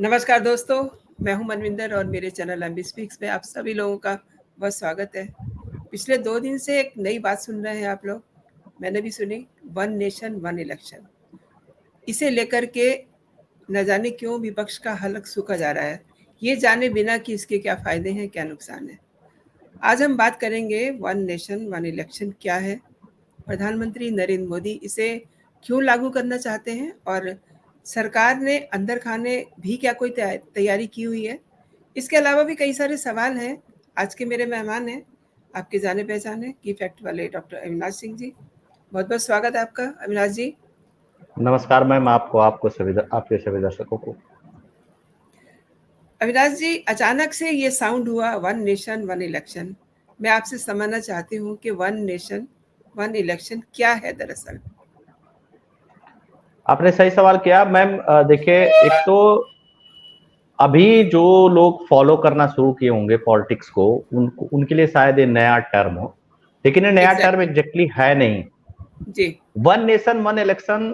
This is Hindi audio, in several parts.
नमस्कार दोस्तों, मैं हूं मनविंदर और मेरे चैनल एमबी स्पीक्स में आप सभी लोगों का बहुत स्वागत है। पिछले 2 दिन से एक नई बात सुन रहे हैं आप लोग, मैंने भी सुनी, वन नेशन वन इलेक्शन। इसे लेकर के न जाने क्यों विपक्ष का हलक सूखा जा रहा है, ये जाने बिना कि इसके क्या फ़ायदे हैं, क्या नुकसान है। आज हम बात करेंगे वन नेशन वन इलेक्शन क्या है, प्रधानमंत्री नरेंद्र मोदी इसे क्यों लागू करना चाहते हैं और सरकार ने अंदर खाने भी क्या कोई तैयारी की हुई है। इसके अलावा भी कई सारे सवाल हैं। आज के मेरे मेहमान हैं आपके जाने पहचाने की फैक्ट वाले डॉक्टर अविनाश सिंह जी। बहुत बहुत स्वागत है आपका अविनाश जी। नमस्कार मैम, आपके सभी दर्शकों को। अविनाश जी, अचानक से ये साउंड हुआ वन नेशन वन इलेक्शन। मैं आपसे समझना चाहती हूँ कि वन नेशन वन इलेक्शन क्या है दरअसल। आपने सही सवाल किया मैम। देखिए, एक तो अभी जो लोग फॉलो करना शुरू किए होंगे पॉलिटिक्स को, उनके लिए शायद ये नया टर्म हो, लेकिन ये नया टर्म एग्जैक्टली है नहीं जी। वन नेशन वन इलेक्शन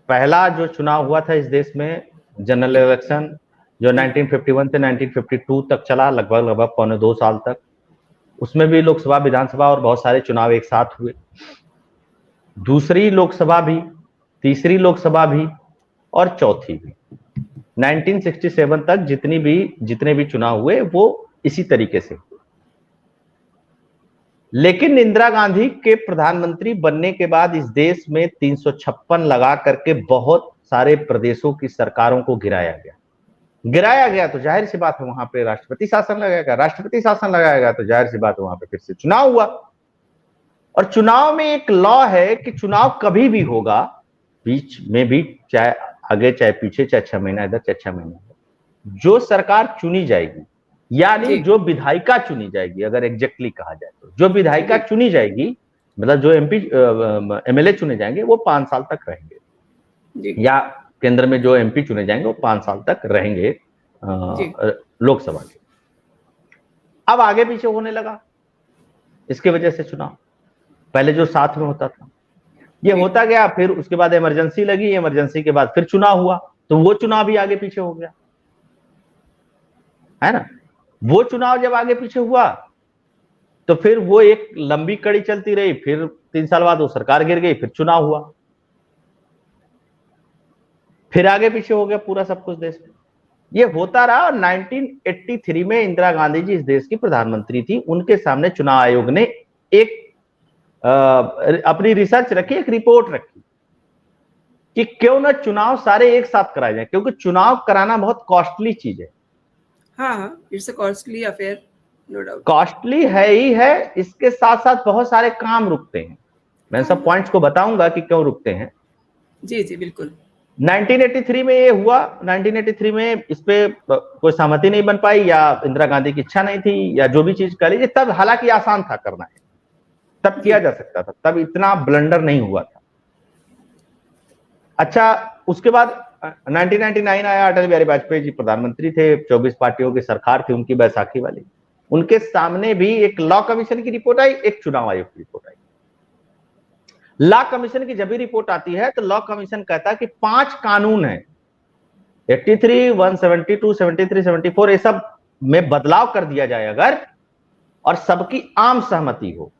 पहला जो चुनाव हुआ था इस देश में, जनरल इलेक्शन, जो 1951 से 1952 तक चला, लगभग पौने 2 साल तक। उसमें भी लोकसभा, विधानसभा और बहुत सारे चुनाव एक साथ हुए। दूसरी लोकसभा भी, तीसरी लोकसभा भी और चौथी भी। 1967 तक जितने भी चुनाव हुए वो इसी तरीके से। लेकिन इंदिरा गांधी के प्रधानमंत्री बनने के बाद इस देश में 356 लगा करके बहुत सारे प्रदेशों की सरकारों को गिराया गया तो जाहिर सी बात है वहां पे राष्ट्रपति शासन लगाया गया तो जाहिर सी बात है वहां पे फिर से चुनाव हुआ। और चुनाव में एक लॉ है कि चुनाव कभी भी होगा, बीच में भी, चाहे आगे चाहे पीछे, चाहे 6 महीना इधर चाहे 6 महीना इधर, जो सरकार चुनी जाएगी, यानी जो विधायिका चुनी जाएगी, अगर एग्जैक्टली कहा जाए तो जो विधायिका चुनी जाएगी, मतलब जो एमपी एमएलए चुने जाएंगे वो 5 साल तक रहेंगे, या केंद्र में जो एमपी चुने जाएंगे वो 5 साल तक रहेंगे लोकसभा के। अब आगे पीछे होने लगा इसके वजह से चुनाव। पहले जो साथ में होता था ये होता गया, फिर उसके बाद इमरजेंसी लगी, इमरजेंसी के बाद फिर चुनाव हुआ, तो वो चुनाव भी आगे पीछे हो गया, है ना। वो चुनाव जब आगे पीछे हुआ तो फिर वो एक लंबी कड़ी चलती रही, फिर 3 साल बाद वो सरकार गिर गई, फिर चुनाव हुआ, फिर आगे पीछे हो गया पूरा सब कुछ देश में। ये होता रहा। और 1983 में इंदिरा गांधी जी इस देश की प्रधानमंत्री थी, उनके सामने चुनाव आयोग ने एक अपनी रिसर्च रखी, एक रिपोर्ट रखी कि क्यों ना चुनाव सारे एक साथ कराए जाए, क्योंकि चुनाव कराना बहुत कॉस्टली चीज है। हाँ, it's a costly affair, no doubt. Costly है ही है, इसके साथ साथ बहुत सारे काम रुकते हैं। मैं सब पॉइंट्स को बताऊंगा कि क्यों रुकते हैं। जी जी बिल्कुल। 1983 में ये हुआ। 1983 में इस पे कोई सहमति नहीं बन पाई, या इंदिरा गांधी की इच्छा नहीं थी, या जो भी चीज कर लीजिए, तब हालांकि आसान था करना है, तब किया जा सकता था, तब इतना ब्लंडर नहीं हुआ था। अच्छा, उसके बाद 1999 आया, अटल बिहारी वाजपेयी जी प्रधानमंत्री थे, 24 पार्टियों की सरकार थी उनकी, बैसाखी वाली। उनके सामने भी एक लॉ कमीशन की रिपोर्ट आई, एक चुनाव आयोग की रिपोर्ट आई। लॉ कमीशन की जब भी रिपोर्ट आती है तो लॉ कमीशन कहता है कि 5 कानून है, 83, 172, 73, 74, ये सब में बदलाव कर दिया जाए अगर, और सबकी आम सहमति हो,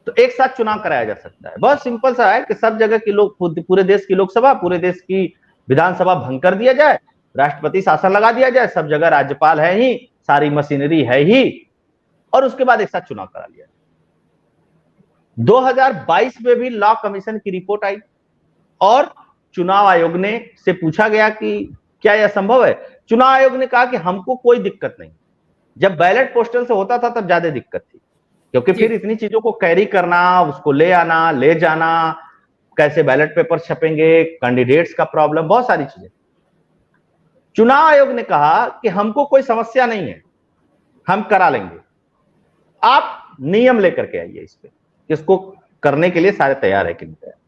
तो एक साथ चुनाव कराया जा सकता है। बहुत सिंपल सा है कि सब जगह की लोग, पूरे देश की लोकसभा, पूरे देश की विधानसभा भंग कर दिया जाए, राष्ट्रपति शासन लगा दिया जाए, सब जगह राज्यपाल है ही, सारी मशीनरी है ही, और उसके बाद एक साथ चुनाव करा लिया। 2022 में भी लॉ कमीशन की रिपोर्ट आई और चुनाव आयोग ने से पूछा गया कि क्या यह संभव है। चुनाव आयोग ने कहा कि हमको कोई दिक्कत नहीं। जब बैलेट पोस्टल से होता था तब ज्यादा दिक्कत थी, क्योंकि फिर इतनी चीजों को कैरी करना, उसको ले आना, ले जाना, कैसे बैलेट पेपर छपेंगे, कैंडिडेट्स का प्रॉब्लम, बहुत सारी चीजें। चुनाव आयोग ने कहा कि हमको कोई समस्या नहीं है, हम करा लेंगे, आप नियम लेकर के आइए इस पे, इसको करने के लिए सारे तैयार है कि नहीं तैयार।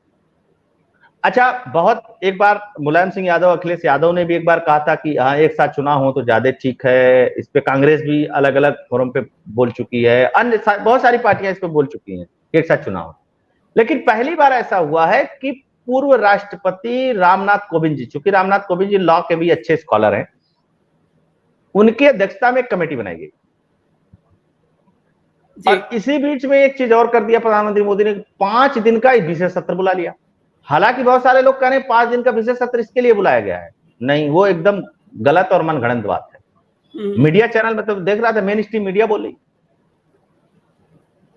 अच्छा, बहुत एक बार मुलायम सिंह यादव, अखिलेश यादव ने भी एक बार कहा था कि हाँ, एक साथ चुनाव हो तो ज्यादा ठीक है। इस पे कांग्रेस भी अलग अलग फोरम पे बोल चुकी है, अन्य बहुत सारी पार्टियां इस पे बोल चुकी हैं कि एक साथ चुनाव हो। लेकिन पहली बार ऐसा हुआ है कि पूर्व राष्ट्रपति रामनाथ कोविंद जी, चूंकि रामनाथ कोविंद जी लॉ के भी अच्छे स्कॉलर हैं, उनकी अध्यक्षता में एक कमेटी बनाई गई। और इसी बीच में एक चीज और कर दिया प्रधानमंत्री मोदी ने, 5 दिन का विशेष सत्र बुला लिया। हालांकि बहुत सारे लोग कह रहे हैं 5 दिन का विशेष सत्र इसके लिए बुलाया गया है, नहीं, वो एकदम गलत और मनगढ़ंत बात है। मीडिया चैनल में तो देख रहा था, मेन स्ट्रीम मीडिया बोल रही।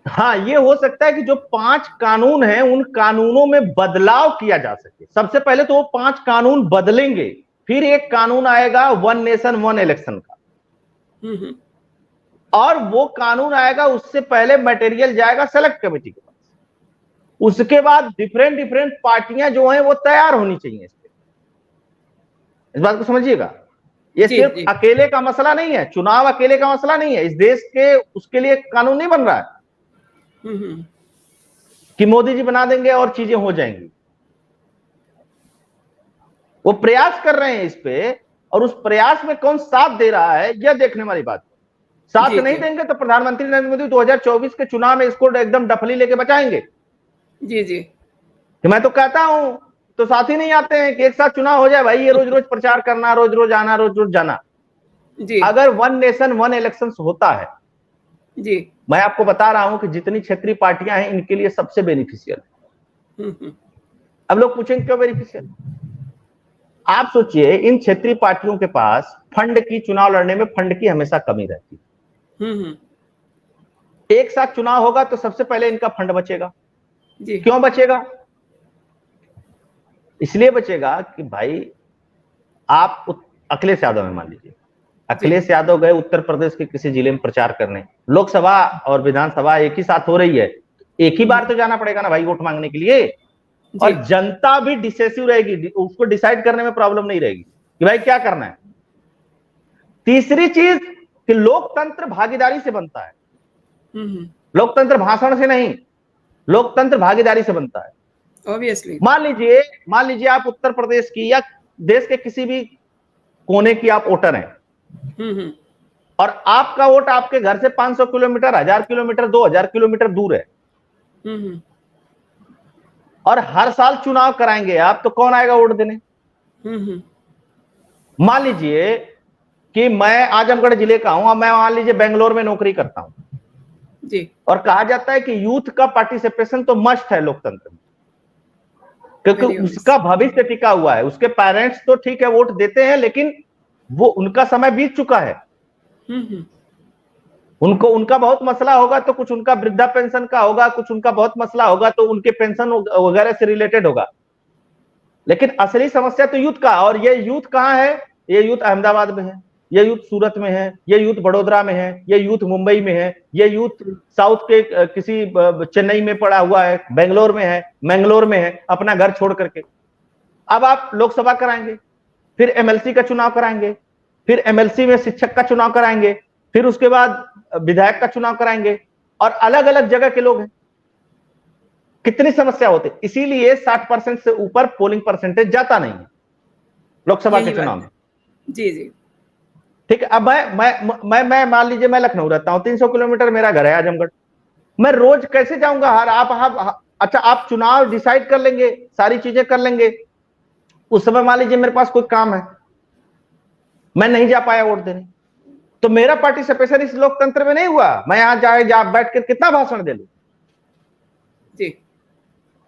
हाँ, ये हो सकता है कि जो 5 कानून हैं उन कानूनों में बदलाव किया जा सके। सबसे पहले तो वो 5 कानून बदलेंगे, फिर एक कानून आएगा वन नेशन वन इलेक्शन का, और वो कानून आएगा, उससे पहले मटेरियल जाएगा सेलेक्ट कमेटी के पास। उसके बाद डिफरेंट पार्टियां जो हैं वो तैयार होनी चाहिए इस बात को समझिएगा। ये सिर्फ अकेले का मसला नहीं है, चुनाव अकेले का मसला नहीं है इस देश के, उसके लिए कानून नहीं बन रहा है कि मोदी जी बना देंगे और चीजें हो जाएंगी। वो प्रयास कर रहे हैं इस पे, और उस प्रयास में कौन साथ दे रहा है यह देखने वाली बात है। साथ नहीं देंगे तो प्रधानमंत्री नरेंद्र मोदी 2024 के चुनाव में इसको एकदम डफली लेके बचाएंगे। जी कि मैं तो कहता हूं, तो साथ ही नहीं आते हैं कि एक साथ चुनाव हो जाए भाई, ये रोज रोज प्रचार करना, रोज रोज आना, रोज रोज जाना। अगर वन नेशन वन इलेक्शन होता है, मैं आपको बता रहा हूं कि जितनी क्षेत्रीय पार्टियां हैं इनके लिए सबसे बेनिफिशियल है। अब लोग पूछेंगे क्यों बेनिफिशियल? आप सोचिए, इन क्षेत्रीय पार्टियों के पास फंड की, चुनाव लड़ने में फंड की हमेशा कमी रहती है। एक साथ चुनाव होगा तो सबसे पहले इनका फंड बचेगा। क्यों बचेगा? इसलिए बचेगा कि भाई आप अखिलेश यादव में मान लीजिए, अखिलेश यादव गए उत्तर प्रदेश के किसी जिले में प्रचार करने, लोकसभा और विधानसभा एक ही साथ हो रही है, एक ही बार तो जाना पड़ेगा ना भाई वोट मांगने के लिए। और जनता भी डिसेसिव रहेगी, उसको डिसाइड करने में प्रॉब्लम नहीं रहेगी कि भाई क्या करना है। तीसरी चीज कि लोकतंत्र भागीदारी से बनता है। लोकतंत्र भाषण से नहीं, लोकतंत्र भागीदारी से बनता है। ऑब्वियसली मान लीजिए आप उत्तर प्रदेश की या देश के किसी भी कोने की आप वोटर हैं, और आपका वोट आपके घर से 500 किलोमीटर, 1000 किलोमीटर, 2000 किलोमीटर दूर है, और हर साल चुनाव कराएंगे आप, तो कौन आएगा वोट देने? मान लीजिए कि मैं आजमगढ़ जिले का हूं और मैं मान लीजिए बेंगलोर में नौकरी करता हूं जी, और कहा जाता है कि यूथ का पार्टिसिपेशन तो मस्ट है लोकतंत्र में, क्योंकि उसका भविष्य टिका हुआ है। उसके पेरेंट्स तो ठीक है वोट देते हैं, लेकिन वो उनका समय बीत चुका है। उनका बहुत मसला होगा तो कुछ उनका वृद्धा पेंशन का होगा, कुछ उनका बहुत मसला होगा तो उनके पेंशन वगैरह से रिलेटेड होगा, लेकिन असली समस्या तो यूथ का। और ये यूथ कहाँ है? ये यूथ अहमदाबाद में है, ये यूथ सूरत में है, ये यूथ बड़ोदरा में है, ये यूथ मुंबई में है, ये यूथ साउथ के किसी चेन्नई में पड़ा हुआ है, बेंगलोर में है, मैंगलोर में है, अपना घर छोड़ करके। अब आप लोकसभा कराएंगे, फिर एमएलसी का चुनाव कराएंगे, फिर एमएलसी में शिक्षक का चुनाव कराएंगे, फिर उसके बाद विधायक का चुनाव कराएंगे, और अलग अलग जगह के लोग हैं। कितनी समस्या होती है। इसीलिए 60% से ऊपर पोलिंग परसेंटेज जाता नहीं है लोकसभा के चुनाव में। जी ठीक है। अब मैं मान लीजिए मैं लखनऊ रहता हूं, 300 किलोमीटर मेरा घर है आजमगढ़, मैं रोज कैसे जाऊंगा? अच्छा आप चुनाव डिसाइड कर लेंगे, सारी चीजें कर लेंगे, उस समय मान लीजिए मेरे पास कोई काम है, मैं नहीं जा पाया वोट देने, तो मेरा पार्टिसिपेशन इस लोकतंत्र में नहीं हुआ। मैं यहां बैठ कर कितना भाषण दे लूं जी।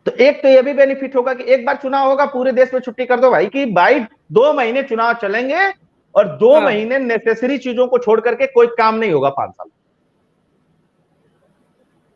तो एक तो यह भी बेनिफिट होगा कि एक बार चुनाव होगा, पूरे देश में छुट्टी कर दो भाई, कि भाई 2 महीने चुनाव चलेंगे और 2 महीने नेसेसरी चीजों को छोड़ करके कोई काम नहीं होगा 5 साल।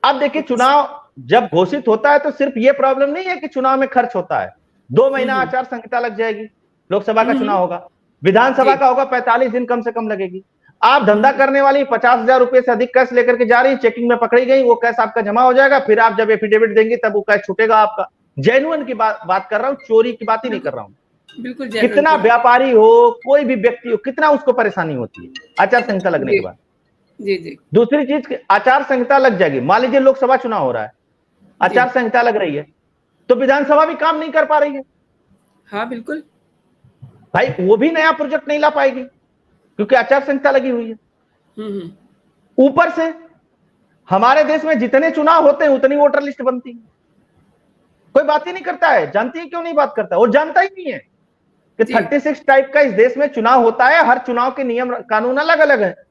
अब देखिए, चुनाव जब घोषित होता है तो सिर्फ ये प्रॉब्लम नहीं है कि चुनाव में खर्च होता है, 2 महीना आचार संहिता लग जाएगी। लोकसभा का चुनाव होगा, विधानसभा का होगा, 45 दिन कम से कम लगेगी। आप धंधा करने वाली 50,000 रुपए से अधिक कैश लेकर के जा रही, चेकिंग में पकड़ी गई, वो कैश आपका जमा हो जाएगा, फिर आप जब एफिडेविट देंगे तब वो कैश छूटेगा आपका। जेन्युइन की बात कर रहा हूं, चोरी की बात ही नहीं कर रहा हूं। बिल्कुल, कितना व्यापारी हो, कोई भी व्यक्ति हो, कितना उसको परेशानी होती है आचार संहिता लगने के बाद। जी। दूसरी चीज, आचार संहिता लग जाएगी, मान लीजिए लोकसभा चुनाव हो रहा है, आचार संहिता लग रही है, तो विधानसभा भी काम नहीं कर पा रही है। हाँ बिल्कुल भाई, वो भी नया प्रोजेक्ट नहीं ला पाएगी क्योंकि आचार संहिता लगी हुई है। ऊपर से हमारे देश में जितने चुनाव होते हैं उतनी वोटर लिस्ट बनती है, कोई बात ही नहीं करता है। जानती है क्यों नहीं बात करता? वो जानता ही नहीं है कि जी, 36 टाइप का इस देश में चुनाव होता है, हर चुनाव के नियम कानून अलग अलग है। और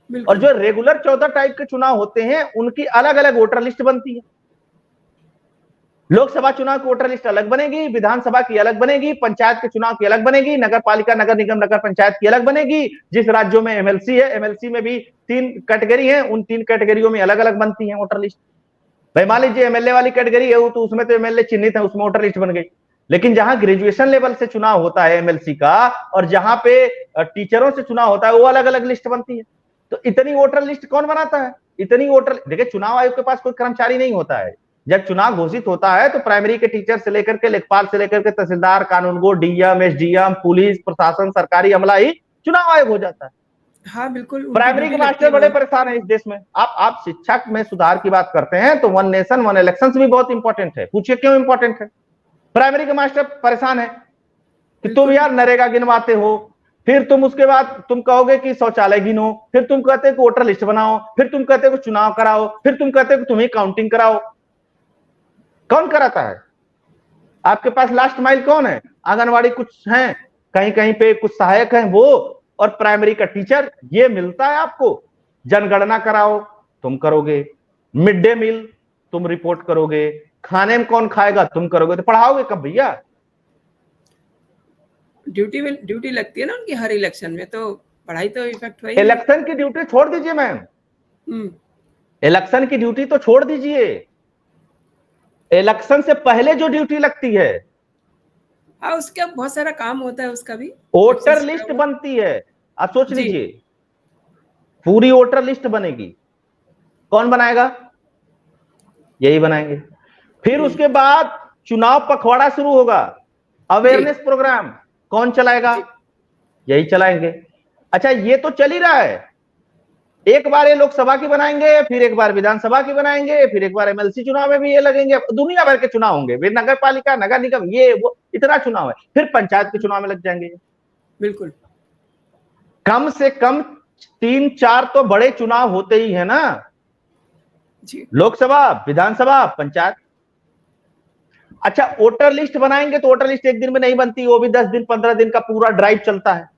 बिल्कुल। जो रेगुलर 14 टाइप के चुनाव होते हैं उनकी अलग अलग वोटर लिस्ट बनती है। लोकसभा चुनाव की वोटर लिस्ट अलग बनेगी, विधानसभा की अलग बनेगी, पंचायत के चुनाव की अलग बनेगी, नगर पालिका, नगर निगम, नगर पंचायत की अलग बनेगी। जिस राज्यों में एमएलसी है, एमएलसी में भी 3 कैटेगरी है, उन 3 कैटेगरियों में अलग अलग बनती है वोटर लिस्ट। भाई मान लीजिए एमएलए वाली कैटेगरी है, तो उसमें तो एमएलए चिन्हित है, उसमें वोटर लिस्ट बन गई। लेकिन जहां ग्रेजुएशन लेवल से चुनाव होता है एमएलसी का, और जहां पे टीचरों से चुनाव होता है, वो अलग अलग लिस्ट बनती है। तो इतनी वोटर लिस्ट कौन बनाता है? इतनी वोटर, देखिए चुनाव आयोग के पास कोई कर्मचारी नहीं होता है। जब चुनाव घोषित होता है तो प्राइमरी के टीचर से लेकर के लेखपाल से लेकर के तहसीलदार, कानूनगो, डीएम, एसडीएम, पुलिस प्रशासन, सरकारी अमला ही चुनाव आयोग हो जाता है। हाँ, बिल्कुल उनकी प्राइमरी के ड्यूटी लगती मास्टर है बड़े वही। परेशान है इस देश में। आप शिक्षा में सुधार की बात करते हैं तो वन नेशन वन इलेक्शन भी बहुत इंपॉर्टेंट है। पूछिए क्यों इंपॉर्टेंट है? प्राइमरी के मास्टर परेशान है कि तुम बिल्कुल, यार नरेगा गिनवाते हो, फिर तुम उसके बाद तुम कहोगे कि शौचालय गिनो, फिर तुम कहते हो कि वोटर लिस्ट बनाओ, फिर तुम कहते हो कि चुनाव कराओ, फिर तुम कहते हो कि तुम्हें काउंटिंग कराओ। कौन कराता है? आपके पास लास्ट माइल कौन है? आंगनवाड़ी कुछ है, कहीं कहीं पे कुछ सहायक हैं वो, और प्राइमरी का टीचर, ये मिलता है आपको। जनगणना कराओ, तुम करोगे। मिड डे मील तुम रिपोर्ट करोगे। खाने में कौन खाएगा, तुम करोगे। तो पढ़ाओगे कब भैया? ड्यूटी लगती है ना उनकी हर इलेक्शन में, तो पढ़ाई तो इफेक्ट हो ही नहीं। इलेक्शन की ड्यूटी छोड़ दीजिए मैम, हुँ, इलेक्शन की ड्यूटी तो छोड़ दीजिए, इलेक्शन से पहले जो ड्यूटी लगती है, हाँ, उसका बहुत सारा काम होता है उसका भी, इलेक्शन वोटर से जुड़ा लिस्ट हुआ। बनती है। आप सोच जी, लीजिए, पूरी वोटर लिस्ट बनेगी। कौन बनाएगा? यही बनाएंगे। फिर हुँ, उसके बाद चुनाव पखवाड़ा शुरू होगा, जी, अवेयरनेस प्रोग्राम। कौन चलाएगा? जी, यही चलाएंगे। अच्छा, ये तो चल ही रहा है। एक बार ये लोकसभा की बनाएंगे, फिर एक बार विधानसभा की बनाएंगे, फिर एक बार एमएलसी चुनाव में भी ये लगेंगे। दुनिया भर के चुनाव होंगे, फिर नगर पालिका, नगर निगम, ये वो इतना चुनाव है। फिर पंचायत के चुनाव में लग जाएंगे। बिल्कुल। कम से कम 3-4 तो बड़े चुनाव होते ही है ना, जी, लोकसभा, विधानसभा, पंचायत। अच्छा, वोटर लिस्ट बनाएंगे तो वोटर लिस्ट एक दिन में नहीं बनती, वो भी 10 दिन 15 दिन का पूरा ड्राइव चलता है।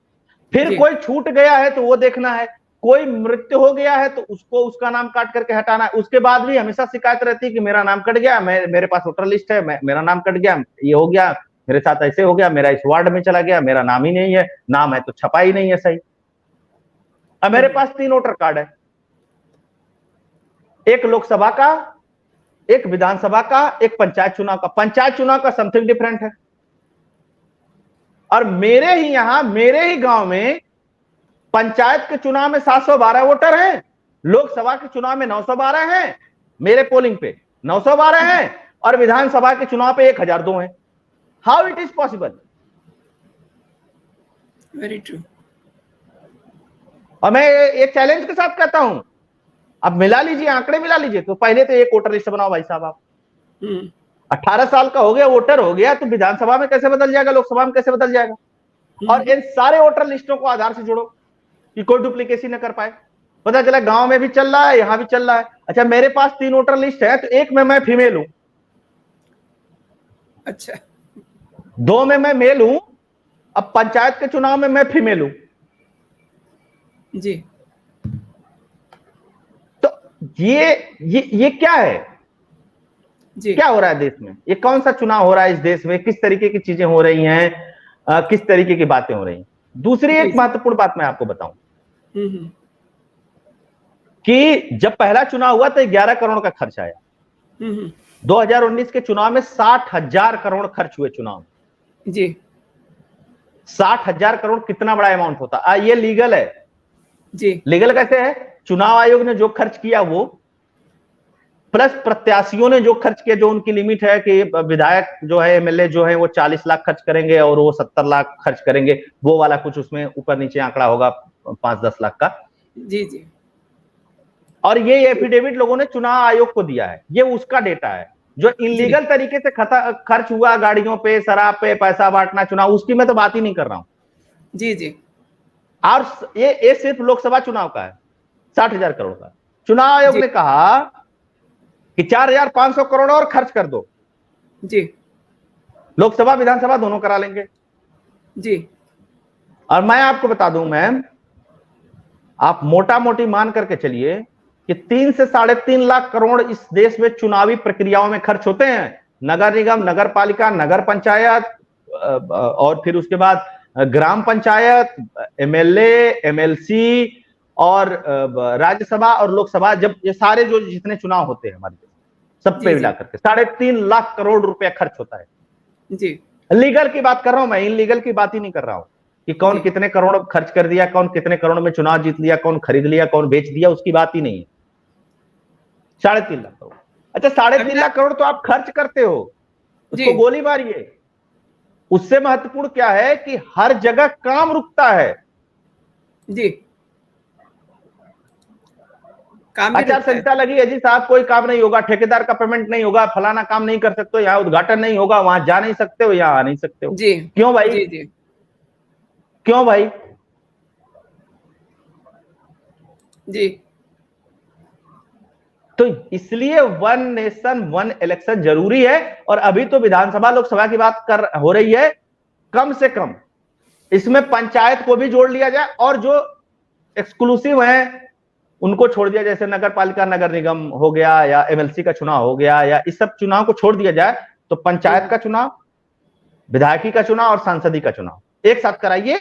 फिर जी, कोई छूट गया है तो वो देखना है, कोई मृत्यु हो गया है तो उसको उसका नाम काट करके हटाना है। उसके बाद भी हमेशा शिकायत रहती है कि मेरा नाम कट गया, मेरे पास वोटर लिस्ट है, मेरा नाम कट गया, ये हो गया, मेरे साथ ऐसे हो गया, मेरा इस वार्ड में चला गया, मेरा नाम ही नहीं है, नाम है तो छपा ही नहीं है सही। अब मेरे हुँ, पास 3 वोटर कार्ड है, एक लोकसभा का, एक विधानसभा का, एक पंचायत चुनाव का। पंचायत चुनाव का समथिंग डिफरेंट है। और मेरे ही यहां, मेरे ही गांव में पंचायत के चुनाव में 712 वोटर हैं, लोकसभा के चुनाव में 912 हैं, मेरे पोलिंग पे 912 हैं, और विधानसभा के चुनाव पे 1002 हैं। How it is possible? Very true. और मैं एक चैलेंज के साथ कहता हूं, अब मिला लीजिए, आंकड़े मिला लीजिए। तो पहले तो एक वोटर लिस्ट बनाओ भाई साहब आप। हुँ, 18 साल का हो गया, वोटर हो गया, तो विधानसभा में कैसे बदल जाएगा, लोकसभा में कैसे बदल जाएगा? और हुँ, इन सारे वोटर लिस्टों को आधार से जोड़ो कि कोई डुप्लीकेसी न कर पाए। पता चला गांव में भी चल रहा है, यहां भी चल रहा है। अच्छा, मेरे पास 3 वोटर लिस्ट है, तो एक में मैं फीमेल हूं, अच्छा, 2 में मैं मेल हूं, अब पंचायत के चुनाव में मैं फीमेल हूं। जी, तो ये क्या है? जी, क्या हो रहा है देश में? ये कौन सा चुनाव हो रहा है इस देश में? किस तरीके की चीजें हो रही हैं? किस तरीके की बातें हो रही हैं? दूसरी जी, एक जी। महत्वपूर्ण बात मैं आपको बताऊं हुँ, हुँ, कि जब पहला चुनाव हुआ तो 11 करोड़ का खर्च आया। हुँ, हुँ, 2019 के चुनाव में 60,000 करोड़ खर्च हुए चुनाव में। जी, 60,000 करोड़ कितना बड़ा अमाउंट होता? ये लीगल है। जी, लीगल कैसे है? चुनाव आयोग ने जो खर्च किया वो, प्लस प्रत्याशियों ने जो खर्च किया, जो उनकी लिमिट है कि विधायक जो है, एमएलए जो है, वो 40 लाख खर्च करेंगे और वो 70 लाख खर्च करेंगे, वो वाला कुछ उसमें ऊपर नीचे आंकड़ा होगा 5-10 लाख का। जी, जी, और ये एफिडेविट लोगों ने चुनाव आयोग को दिया है, ये उसका डेटा है। जो जी, इलीगल तरीके से खर्च हुआ, गाड़ियों पे, शराब पे पैसा बांटना चुनाव, उसकी मैं तो बात ही नहीं कर रहा हूं। जी, जी, और ये सिर्फ लोकसभा चुनाव का है, 60,000 करोड़ का। चुनाव आयोग जी, ने कहा कि 4,500 करोड़ और खर्च कर दो, जी, लोकसभा विधानसभा दोनों करा लेंगे। जी। और मैं आपको बता दूं मैम, आप मोटा मोटी मान करके चलिए कि 3 से 3.5 लाख करोड़ इस देश में चुनावी प्रक्रियाओं में खर्च होते हैं। नगर निगम, नगर पालिका, नगर पंचायत, और फिर उसके बाद ग्राम पंचायत, एमएलए, एमएलसी और राज्यसभा और लोकसभा, जब ये सारे जो जितने चुनाव होते हैं हमारे देश, सब पे जी, जी। मिलाकर के 3.5 लाख करोड़ रुपया खर्च होता है। जी, लीगल की बात कर रहा हूं मैं, इनलीगल की बात ही नहीं कर रहा हूं कि कौन जी। कितने करोड़ खर्च कर दिया, कौन कितने करोड़ में चुनाव जीत लिया, कौन खरीद लिया, कौन बेच दिया, उसकी बात ही नहीं है। 3.5 लाख करोड़। अच्छा, 3.5 लाख अविनाश करोड़ तो आप खर्च करते हो, जी, उसको गोली मारिए। उससे महत्वपूर्ण क्या है कि हर जगह काम रुकता है। जी। काम भी आचार रुकता है। संहिता लगी है जी साहब, कोई काम नहीं होगा, ठेकेदार का पेमेंट नहीं होगा, फलाना काम नहीं कर सकते हो, यहाँ उद्घाटन नहीं होगा, वहां जा नहीं सकते हो, यहाँ आ नहीं सकते हो। जी। क्यों भाई? जी, जी। क्यों भाई? जी। तो इसलिए वन नेशन वन इलेक्शन जरूरी है। और अभी तो विधानसभा लोकसभा की बात हो रही है, कम से कम इसमें पंचायत को भी जोड़ लिया जाए, और जो एक्सक्लूसिव है उनको छोड़ दिया, जैसे नगर पालिका, नगर निगम हो गया, या एमएलसी का चुनाव हो गया, या इस सब चुनाव को छोड़ दिया जाए। तो पंचायत हम्म। का चुनाव, विधायकी का चुनाव और सांसदी का चुनाव एक साथ कराइए।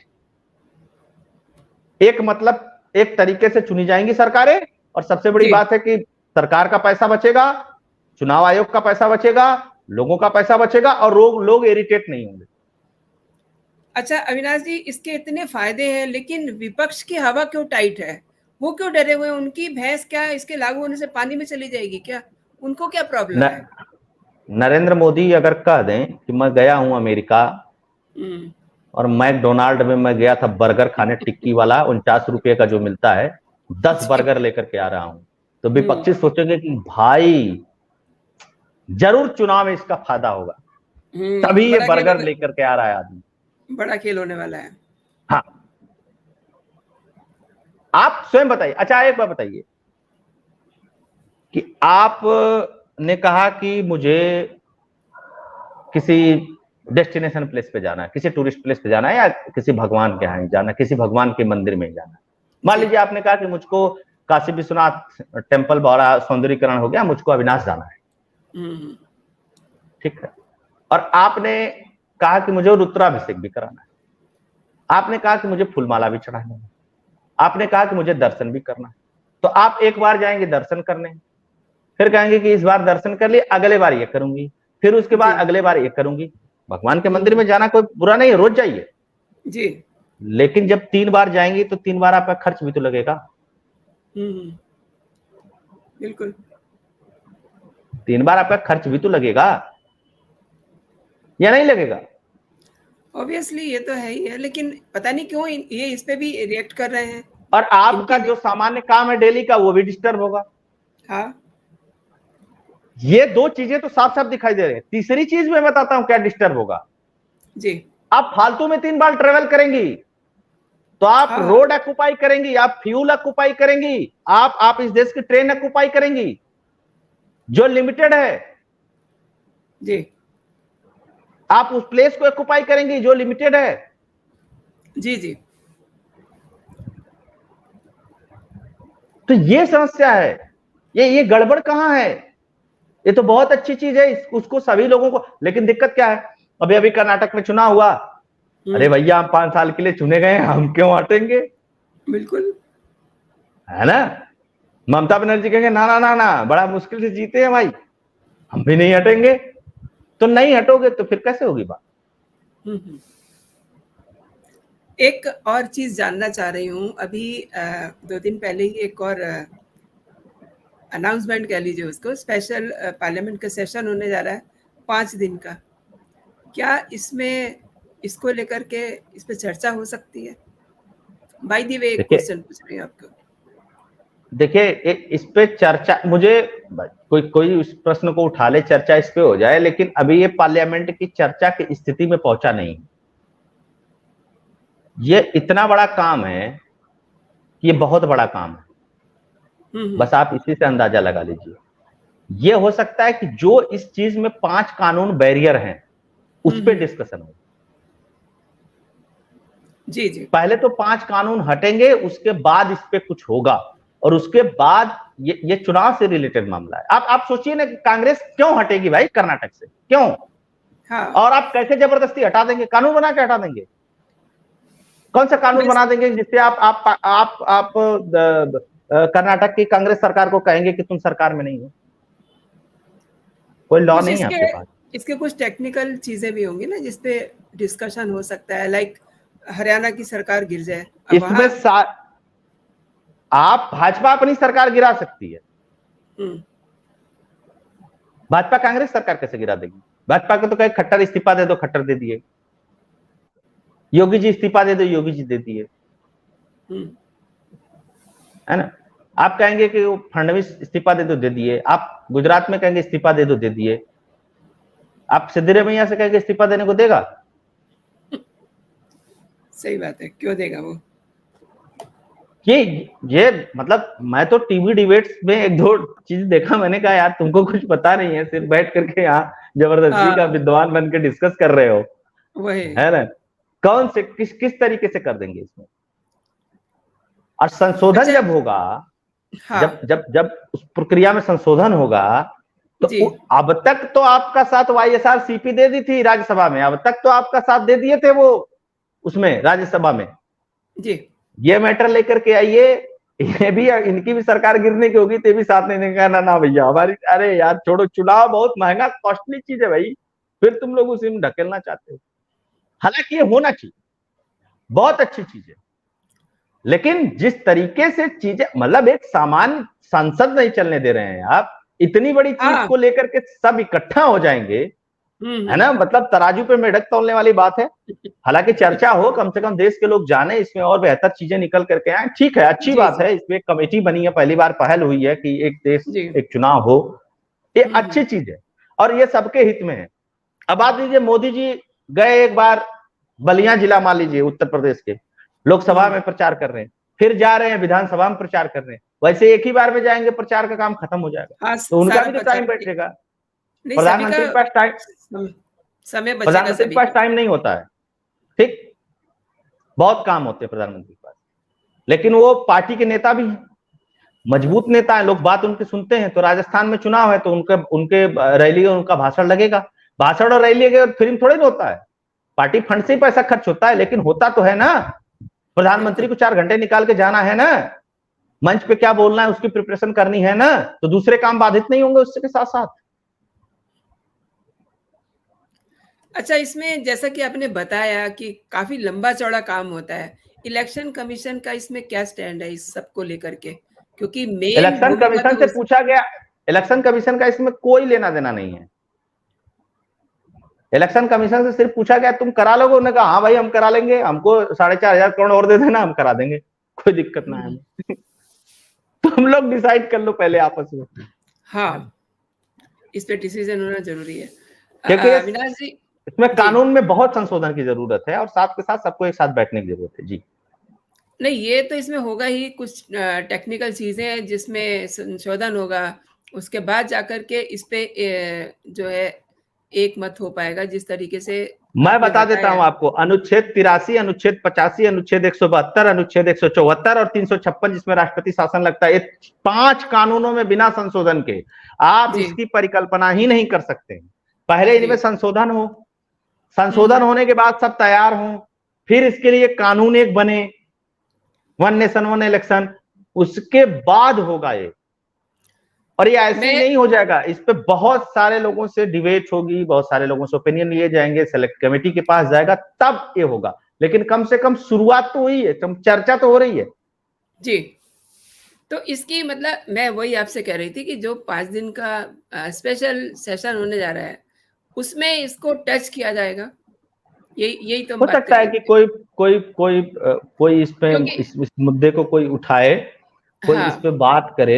एक मतलब एक तरीके से चुनी जाएंगी सरकारें, और सबसे बड़ी जी। बात है कि सरकार का पैसा बचेगा, चुनाव आयोग का पैसा बचेगा, लोगों का पैसा बचेगा, और लोग इरिटेट नहीं होंगे। अच्छा अविनाश जी, इसके इतने फायदे हैं, लेकिन विपक्ष की हवा क्यों टाइट है? वो क्यों डरे हुए हैं? उनकी भैंस क्या इसके लागू होने से पानी में चली जाएगी क्या? उनको क्या प्रॉब्लम न, है? नरेंद्र मोदी अगर कह दें कि मैं गया हूं अमेरिका, हम्म। और मैकडोनाल्ड में मैं गया था बर्गर खाने, टिक्की वाला 49 रुपये का जो मिलता है, 10 बर्गर जी। लेकर के आ रहा हूं, तो हम्म। विपक्षी सोचेंगे कि भाई जरूर चुनाव में इसका फायदा होगा, तभी ये बर्गर लेकर के आ रहा है आदमी। बड़ा खेल होने वाला है। हाँ, आप स्वयं बताइए। अच्छा, एक बात बताइए कि आप ने कहा कि मुझे किसी डेस्टिनेशन प्लेस पे जाना है, किसी टूरिस्ट प्लेस पे जाना है, या किसी भगवान के यहाँ जाना है, किसी भगवान के मंदिर में जाना है। मान जी। लीजिए आपने कहा कि मुझको काशी विश्वनाथ टेम्पल बड़ा सौंदर्यीकरण हो गया, मुझको अविनाश जाना है, हम्म। ठीक है। और आपने कहा कि मुझे रुद्राभिषेक भी कराना है, आपने कहा कि मुझे फूलमाला भी चढ़ाना है, आपने कहा कि मुझे दर्शन भी करना है। तो आप एक बार जाएंगे दर्शन करने, फिर कहेंगे कि इस बार दर्शन कर लिए, अगले बार ये करूंगी, फिर उसके बाद जी। अगले बार ये करूंगी। भगवान के मंदिर हम्म। में जाना कोई बुरा नहीं है, रोज जाइए, जी। लेकिन जब 3 बार जाएंगी तो 3 बार आपका खर्च भी तो लगेगा। हम्म। बिल्कुल। 3 बार आपका खर्च भी तो लगेगा, या नहीं लगेगा? ऑब्वियसली ये तो है ही है, लेकिन पता नहीं क्यों ये इस पे भी रिएक्ट कर रहे हैं। और आपका इनकी जो सामान्य काम है डेली का, वो भी डिस्टर्ब होगा। हाँ। ये दो चीजें तो साफ साफ दिखाई दे रही है। तीसरी चीज मैं बताता हूं क्या डिस्टर्ब होगा। जी। आप फालतू में 3 बार ट्रेवल करेंगी, तो आप हाँ, हाँ। रोड ऑक्युपाई करेंगी, आप फ्यूल ऑक्युपाई करेंगी, आप इस देश की ट्रेन ऑक्युपाई करेंगी, जो लिमिटेड है। जी। आप उस प्लेस को ऑक्युपाई करेंगी जो लिमिटेड है। जी, जी। तो ये समस्या है, ये गड़बड़ कहां है? ये तो बहुत अच्छी चीज है, उसको सभी लोगों को, लेकिन दिक्कत क्या है? अभी अभी कर्नाटक में चुनाव हुआ, अरे हुँ। भैया हम 5 साल के लिए चुने गए, हम क्यों हटेंगे? बिल्कुल। है ना? ममता बनर्जी कहेंगे ना ना ना ना, बड़ा मुश्किल से जीते हैं भाई, हम भी नहीं हटेंगे। तो नहीं हटोगे तो फिर कैसे होगी बात? हुँ, हुँ। एक और चीज़ जानना चाह रही हूँ, अभी 2 दिन पहले ही एक और अनाउंसमेंट कह लीजिए उसको, स्पेशल पार्लियामेंट का सेशन होने जा रहा है 5 दिन का। क्या इसमें इसको लेकर के इस पे चर्चा हो सकती है? बाय द वे एक देखिए क्वेश्चन पूछ रही हूँ आपको। देखिए, इस पे चर्चा, मुझे कोई कोई उस प्रश्न को उठा ले, चर्चा इस पे हो जाए, लेकिन अभी ये पार्लियामेंट की चर्चा की स्थिति में पहुंचा नहीं। ये इतना बड़ा काम है कि ये बहुत बड़ा काम है, हुँ, हुँ। बस आप इसी से अंदाजा लगा लीजिए। ये हो सकता है कि जो इस चीज में 5 कानून बैरियर हैं, हुँ, उस पर हुँ। डिस्कशन हो। जी, जी। पहले तो 5 कानून हटेंगे, उसके बाद इस पे कुछ होगा, और उसके बाद ये चुनाव से रिलेटेड मामला है। आप सोचिए ना कि कांग्रेस क्यों हटेगी भाई कर्नाटक से, क्यों? हाँ, और आप कैसे जबरदस्ती हटा देंगे? कानून बना के हटा देंगे? कौन सा कानून बस बना देंगे जिससे आप कर्नाटक की कांग्रेस सरकार को कहेंगे कि तुम सरकार में नहीं हो? कोई लॉ कुछ नहीं है इसके आपके पास। इसके कुछ टेक्निकल चीज़ें भी होंगी ना जिस पे डिस्कशन हो सकता है, लाइक हरियाणा की सरकार गिर जाए। अब इसमें वहाँ आप भाजपा अपनी सरकार गिरा सकती है, हुँ, भाजपा कांग्रेस सरकार कैसे गिरा देगी? भाजपा को तो कहे खट्टर इस्तीफा दे दो, खट्टर दे दिए। योगी जी इस्तीफा दे दो, योगी जी दे दिए, हुँ। है ना? आप कहेंगे कि फडणवीस इस्तीफा दे दो, दे दिए। आप गुजरात में कहेंगे इस्तीफा दे दो, दे दिए। आप सिद्धरामैया से कहेंगे इस्तीफा देने को देगा? सही बात है, क्यों देगा वो? ये ये मतलब मैं तो टीवी डिबेट्स में एक दो चीज देखा, मैंने कहा यार तुमको कुछ पता नहीं है, सिर्फ बैठ करके यहाँ जबरदस्ती का हाँ, विद्वान बन के डिस्कस कर रहे हो, वही। है ना? कौन से किस तरीके से कर देंगे इसमें? और संशोधन अच्छा जब होगा, हाँ, जब उस प्रक्रिया में संशोधन होगा, तो जी, अब तक तो आपका साथ वाईएसआर सीपी दे दी थी राज्यसभा में, अब तक तो आपका साथ दे दिए थे वो उसमें राज्यसभा में। जी। ये मैटर लेकर के आइए, ये भी इनकी भी सरकार गिरने की होगी तो भी साथ नहीं देंगे। ना ना भैया हमारी, अरे यार छोड़ो, चुनाव बहुत महंगा कॉस्टली चीज है भाई, फिर तुम लोग उसी में ढकेलना चाहते हो। हालांकि ये होना चाहिए, बहुत अच्छी चीज है, लेकिन जिस तरीके से चीजें, मतलब एक सामान्य संसद नहीं चलने दे रहे हैं आप, इतनी बड़ी चीज हाँ, को लेकर के सब इकट्ठा हो जाएंगे, हुँ, है हुँ। ना? मतलब तराजू पे मेढक तौलने वाली बात है। हालांकि चर्चा हो, कम से कम देश के लोग जाने, इसमें और बेहतर चीजें निकल करके आए, ठीक है, अच्छी जी, बात जी, है। इसमें एक कमेटी बनी है, पहली बार पहल हुई है कि एक देश जी। एक चुनाव हो, ये हुँ, हुँ। अच्छी चीज है और ये सबके हित में है। अब बात लीजिए, मोदी जी गए एक बार बलिया जिला, मान लीजिए उत्तर प्रदेश के, हुँ, लोकसभा हुँ। में प्रचार कर रहे हैं, फिर जा रहे हैं विधानसभा में प्रचार कर रहे हैं। वैसे एक ही बार में जाएंगे, प्रचार का काम खत्म हो जाएगा, हाँ, तो उनका सारा भी तो प्रचार टाइम बैठेगा। नहीं, सभी का प्रधानमंत्री के पास टाइम सम समय बचेगा प्रधानमंत्री के सभी पास का। टाइम नहीं होता है, ठीक, बहुत काम होते हैं प्रधानमंत्री के पास, लेकिन वो पार्टी के नेता भी हैं, मजबूत नेता है, लोग बात उनकी सुनते हैं। तो राजस्थान में चुनाव है, तो उनके उनके रैली और उनका भाषण लगेगा। भाषण और रैली के फिल्म थोड़ी ना होता है, पार्टी फंड से ही पैसा खर्च होता है, लेकिन होता तो है ना। प्रधानमंत्री बिल्कुल। को 4 घंटे निकाल के जाना है ना, मंच पे क्या बोलना है उसकी प्रिपरेशन करनी है ना, तो दूसरे काम बाधित नहीं होंगे उसके साथ साथ। अच्छा, इसमें जैसा कि आपने बताया कि काफ़ी लंबा-चौड़ा काम होता है। इलेक्शन कमीशन का इसमें क्या स्टैंड है इस सब को लेकर के? क्योंकि मेन इलेक्शन भूमिका कमीशन तो से उस पूछा गया, इलेक्शन कमीशन का इसमें कोई लेना देना नहीं है। इलेक्शन कमीशन से सिर्फ पूछा गया तुम करा लोगे, उन्होंने कहा हाँ भाई हम करा लेंगे, हमको 4,500 करोड़ और दे देना, हम करा देंगे, कोई दिक्कत ना है हुँ, हमें। तुम लोग डिसाइड कर लो पहले आपस में, हाँ, इस पे डिसीज़न होना ज़रूरी है। क्योंकि अविनाश जी इसमें जी। कानून में बहुत संशोधन की जरूरत है और साथ के साथ सबको एक साथ बैठने की जरूरत है। जी। नहीं, ये तो इसमें होगा ही, कुछ टेक्निकल चीज़ें हैं जिसमें संशोधन होगा, उसके बाद जाकर के इस पे जो है एक मत हो पाएगा जिस तरीके से मैं आपने बता देता बताया। हूं आपको, अनुच्छेद 83, अनुच्छेद 85, अनुच्छेद 172, अनुच्छेद 174 और 356 जिसमें राष्ट्रपति शासन लगता है, ये 5 कानूनों में बिना संशोधन के आप जी, इसकी परिकल्पना ही नहीं कर सकते। पहले जी। इनमें संशोधन हो, हुँ, संशोधन हुँ। होने के बाद सब तैयार हों, फिर इसके लिए कानून एक बने, वन नेशन वन इलेक्शन, उसके बाद होगा ये। और ये ऐसे ही मैं नहीं हो जाएगा, इस पे बहुत सारे लोगों से डिबेट होगी, बहुत सारे लोगों से ओपिनियन लिए जाएंगे, सेलेक्ट कमेटी के पास जाएगा, तब ये होगा। लेकिन कम से कम शुरुआत तो हुई है, चर्चा तो हो रही है। जी, तो इसकी मतलब मैं वही आपसे कह रही थी कि जो 5 दिन का स्पेशल सेशन होने जा रहा है, उसमें इसको टच किया जाएगा? यही यही तो हम हो बात कर सकता है रहे कि थे। कोई इस पे, क्योंकि इस मुद्दे को कोई उठाए, कोई इस हाँ, पे बात करे,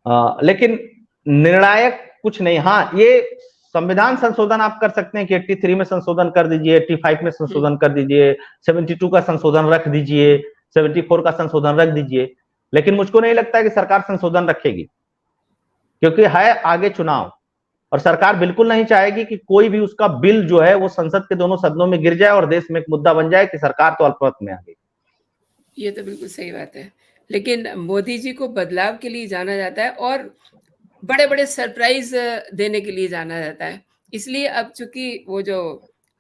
लेकिन निर्णायक कुछ नहीं। हाँ, ये संविधान संशोधन आप कर सकते हैं कि 83 में संशोधन कर दीजिए, 85 में हुँ, संशोधन कर दीजिए, 72 का संशोधन रख दीजिए, 74 का संशोधन रख दीजिए, लेकिन मुझको नहीं लगता है कि सरकार संशोधन रखेगी, क्योंकि है आगे चुनाव। और सरकार बिल्कुल नहीं चाहेगी कि कोई भी उसका बिल जो है वो संसद के दोनों सदनों में गिर जाए और देश में एक मुद्दा बन जाए कि सरकार तो अल्पमत में आ गई। ये तो बिल्कुल सही बात है। लेकिन मोदी जी को बदलाव के लिए जाना जाता है और बड़े-बड़े सरप्राइज़ देने के लिए जाना जाता है। इसलिए अब चूँकि वो जो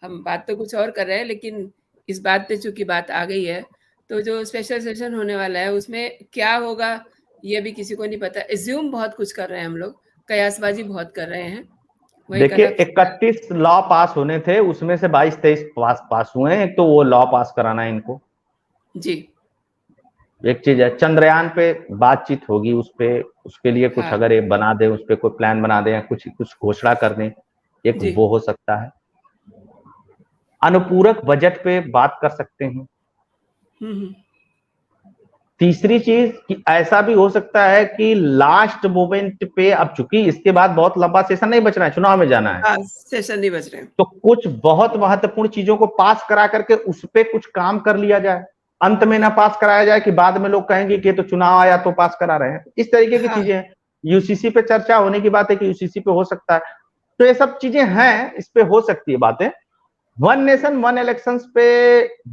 हम बात तो कुछ और कर रहे हैं, लेकिन इस बात पे चूँकि बात आ गई है, तो जो स्पेशल सेशन होने वाला है, उसमें क्या होगा, ये भी किसी को नहीं पता। अज़्यूम बहुत कुछ कर रहे हैं हम लोग, कयासबाज़ी बहुत कर रहे हैं, वही देखिए, करप्शन का। 31 लॉ पास होने थे, उसमें से 22-23 पास हुए हैं। एक तो वो लॉ पास कराना है इनको। जी, एक चीज है, चंद्रयान पे बातचीत होगी, उस पे उसके लिए कुछ हाँ, अगर ये बना दे, उस पे कोई प्लान बना दे या कुछ कुछ घोषणा कर दें, एक जी। वो हो सकता है। अनुपूरक बजट पे बात कर सकते हैं। हुँ, हुँ। तीसरी चीज कि ऐसा भी हो सकता है कि लास्ट मोमेंट पे, अब चूंकि इसके बाद बहुत लंबा सेशन नहीं बचना है, चुनाव में जाना है, हाँ, सेशन नहीं बच रहे हैं। तो कुछ बहुत महत्वपूर्ण चीजों को पास करा करके उस पे कुछ काम कर लिया जाए। अंत में ना पास कराया जाए कि बाद में लोग कहेंगे कि ये तो चुनाव आया तो पास करा रहे हैं। इस तरीके की हाँ, चीजें हैं। यूसीसी पे चर्चा होने की बात है कि यूसीसी पे हो सकता है। तो ये सब चीजें हैं, इस पे हो सकती है बातें। वन नेशन वन इलेक्शंस पे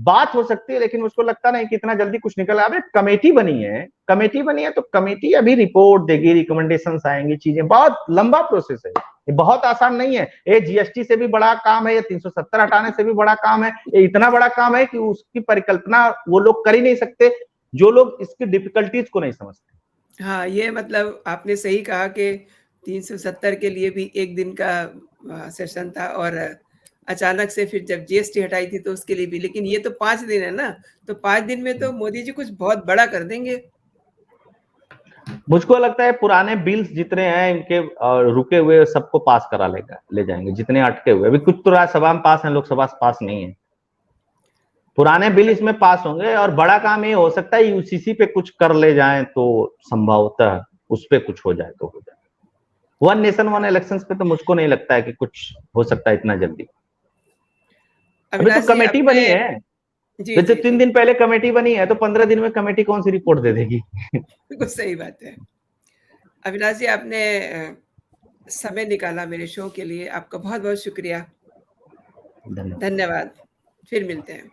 बात हो सकती है, लेकिन मुझको लगता नहीं कि इतना जल्दी कुछ निकल आए। कमेटी बनी है तो कमेटी अभी रिपोर्ट देगी, रिकमेंडेशंस आएंगी, चीजें बहुत लंबा प्रोसेस है, ये बहुत आसान नहीं है। ये जीएसटी से भी बड़ा काम है, ये 370 हटाने से भी बड़ा काम है। ये इतना बड़ा काम है कि उसकी परिकल्पना वो लोग कर ही नहीं सकते जो लोग इसकी डिफिकल्टीज को नहीं समझते। हाँ, ये मतलब आपने सही कहा कि 370 के लिए भी 1 दिन का सेशन था और अचानक से फिर जब जीएसटी हटाई थी तो उसके लिए भी, लेकिन ये तो 5 दिन है ना, तो 5 दिन में तो मोदी जी कुछ बहुत बड़ा कर देंगे। मुझको लगता है पुराने बिल्स जितने हैं इनके रुके हुए सबको पास करा लेगा, ले जाएंगे जितने अटके हुए। अभी कुछ तो राज्यसभा में पास हैं, लोकसभा से पास नहीं है। पुराने बिल इसमें पास होंगे और बड़ा काम ये हो सकता है यूसीसी पे कुछ कर ले जाएं तो संभवतः उस पे कुछ हो जाए तो हो जाए। वन नेशन वन इलेक्शंस पे तो मुझको नहीं लगता है कि कुछ हो सकता है इतना जल्दी। अभी तो अविनाश जी कमेटी अपने बनी है। जी, जैसे जी, 3 दिन जी, पहले कमेटी बनी है तो 15 दिन में कमेटी कौन सी रिपोर्ट दे देगी। बिल्कुल सही बात है। अविनाश जी आपने समय निकाला मेरे शो के लिए, आपका बहुत-बहुत शुक्रिया। धन्यवाद। धन्यवाद। फिर मिलते हैं।